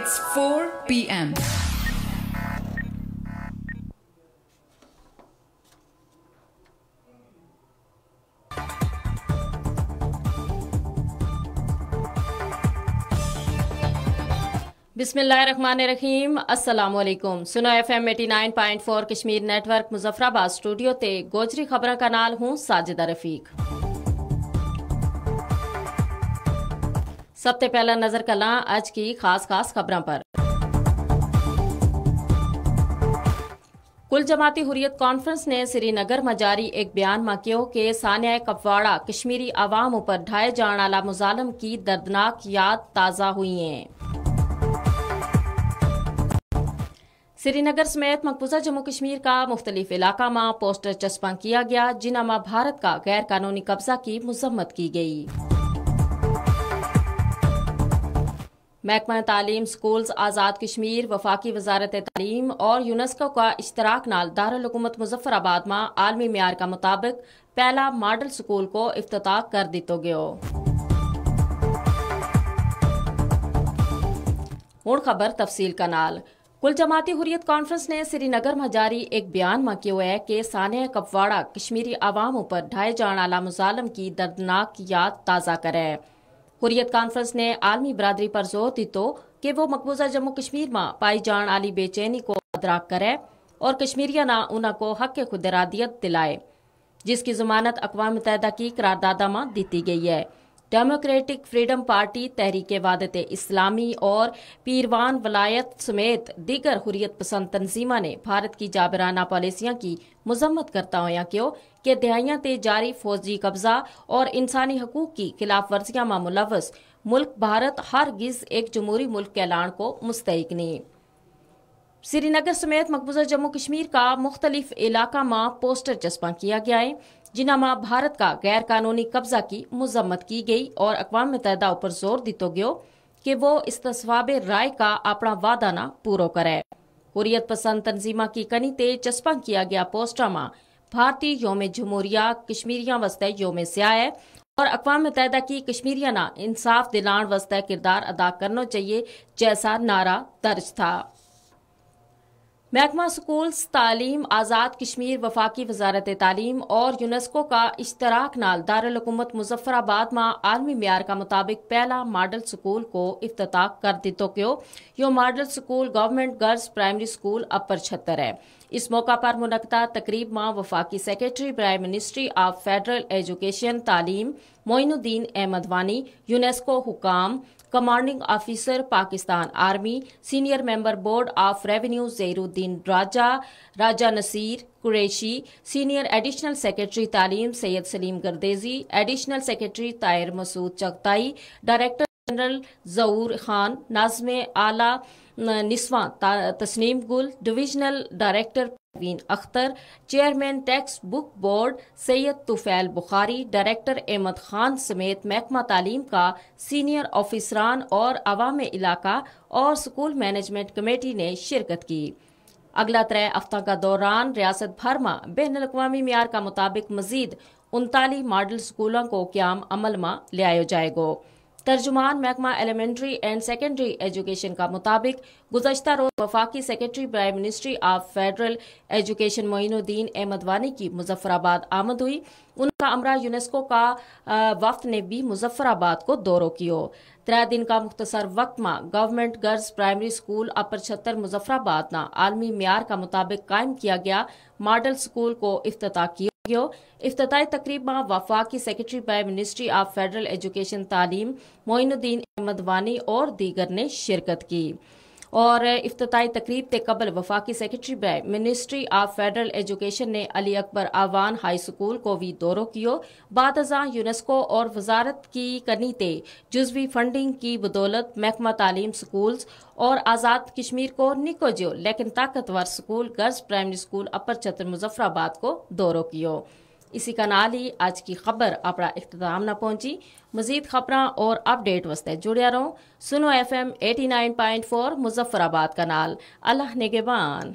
It's 4 p.m. बिस्मिल्लाहिर्रहमानिर्रहीम अस्सलाम वालेकुम। सुनो FM 89.4 Kashmir network Muzaffarabad studio ते गोजरी खबरां का नाल हूँ साजिदा रफीक। सबसे पहला नजर कलां आज की खास खबरां पर। कुल जमाती हुरियत कॉन्फ्रेंस ने श्रीनगर में जारी एक बयान में कहो कि सानिया कपवाड़ा कश्मीरी आवाम ऊपर ढाए जाने वाला मुजालम की दर्दनाक याद ताज़ा हुई है। श्रीनगर समेत मकबूजा जम्मू कश्मीर का मुख्तलिफ इलाका में पोस्टर चस्पा किया गया जिन्हां में भारत का गैर कानूनी कब्जा की मजम्मत की गई। महकमा तालीम स्कूल्स आज़ाद कश्मीर वफाकी वजारत तालीम और यूनेस्को का इश्तराक नाल दारुल हुकूमत मुजफ्फराबाद में आलमी म्यार का मुताबिक पहला मॉडल स्कूल को इफ्तिताह कर दितो गयो। हुण खबर तफसील का नाल। कुल जमाती हुरियत कॉन्फ्रेंस ने श्रीनगर में जारी एक बयान में कहो है कि सानिया कपवाड़ा कश्मीरी आवाम ऊपर ढाए जाने वाला मुजालम की दर्दनाक याद ताज़ा करे। हुरियत कॉन्फ्रेंस ने आलमी बरादरी पर जोर दितो कि वो मकबूजा जम्मू कश्मीर में पाई जाने वाली बेचैनी को अदराक करे और कश्मीरिया ना उनको हक खुद इरादियत दिलाए, जिसकी जमानत अक़वाम मुत्तहिदा की करारदादा में दी गई है। डेमोक्रेटिक फ्रीडम पार्टी, तहरीक वादत इस्लामी और पीरवान वलायत समेत दीगर हुरियत पसंद तंजीमा ने भारत की जाबराना पॉलिसियां की मजम्मत करता हुआ कहो कि दहाइयां ते जारी फौजी कब्जा और इंसानी हकूक की खिलाफ वर्जियां में मुलव्वस मुल्क भारत हरगिज एक जमहूरी मुल्क के ऐलान को मुस्तहिक नहीं। श्रीनगर समेत मकबूजा जम्मू कश्मीर का मुख्तलिफ इलाका में पोस्टर चस्पा किया गया है जिन्हां में भारत का गैर कानूनी कब्जा की मजम्मत की गई और अक़वाम मुत्तहिदा ऊपर जोर दितो गयो कि वो इस्तिस्वाब राय का अपना वादा ना पूरो करे। हुरियत पसंद तंजीमा की कनी ते चस्पा किया गया पोस्टर में भारतीय योम जमहूरिया कश्मीरिया वस्ते योम स्याह है और अक़वाम मुत्तहिदा की कश्मीरिया ना इंसाफ दिलान वस्ते किरदार अदा करना चाहिए जैसा नारा दर्ज था। महकमा स्कूल्स तालीम आज़ाद कश्मीर वफाकी वजारत तालीम और यूनेस्को का इश्तराक नाल दारुल हुकूमत मुजफ्फराबाद में आलमी म्यार का मुताबिक पहला मॉडल स्कूल को इफ्तिताह कर दितो गयो। यो model school government girls primary school Upper Chattar है। इस मौका पर मुनक्किदा तकरीब में वफाकी secretary prime ministry of federal education तालीम मोइनुद्दीन अहमद वानी, यूनेस्को हुकाम, commanding officer Pakistan army, senior member board of revenue Zahiruddin Raja Naseer Qureshi, senior additional secretary तालीम Syed Saleem Gardezi, additional secretary Tahir Masood Chughtai, director general Zahoor Khan, नाज़िम आला निस्वा Tasneem Gul, divisional director Parveen Akhtar, chairman text book board Syed Tufail Bukhari, director Ahmed Khan समेत महकमा तालीम का सीनियर ऑफिसरान और अवाम इलाका और स्कूल मैनेजमेंट कमेटी ने शिरकत की। अगला 3 हफ्ता का दौरान रियासत भर में बैनुल-अक़वामी म्यार का मुताबिक मजीद 39 मॉडल स्कूलों को क़याम अमल में लिया जाएगा। तर्जुमान महकमा एलिमेंट्री एंड सेकेंडरी एजुकेशन का मुताबिक गुज़श्ता रोज वफाकी secretary prime ministry of federal education Moinuddin Ahmed Wani की मुजफ्फराबाद आमद हुई। उनका अमरा यूनेस्को का वफ्द ने भी मुजफ्फराबाद को दौरो कियो। 3 दिन का मुख्तसर वक्त में government girls primary school Upper छत्तर मुजफ्फराबाद ना आलमी म्यार का मुताबिक कायम किया गया मॉडल स्कूल को इफ्तिताह किया। इफ्तिताही तकरीब में वफाकी secretary prime ministry of federal education तालीम मोइनुद्दीन अहमद वानी और दीगर ने शिरकत की और इफ्तिताही तकरीब ते कबल वफाकी secretary prime ministry of federal education ने अली अकबर आवान हाई स्कूल को भी दौरो कियो। बाद अज़ां यूनेस्को और वजारत की कनी ते जुज़वी फंडिंग की बदौलत महकमा तालीम स्कूल्स और आज़ाद कश्मीर को निको जो लेकिन ताकतवर school girls primary school Upper छत्तर मुजफ्फराबाद को दौरो कियो। इसी का नाल ही आज की खबर अपना इख्तिताम न पहुंची। मजीद खबरां और अपडेट वास्ते जुड़िया रहो। सुनो FM 89.4 मुजफ्फराबाद का नाल। अल्लाह निगहबान।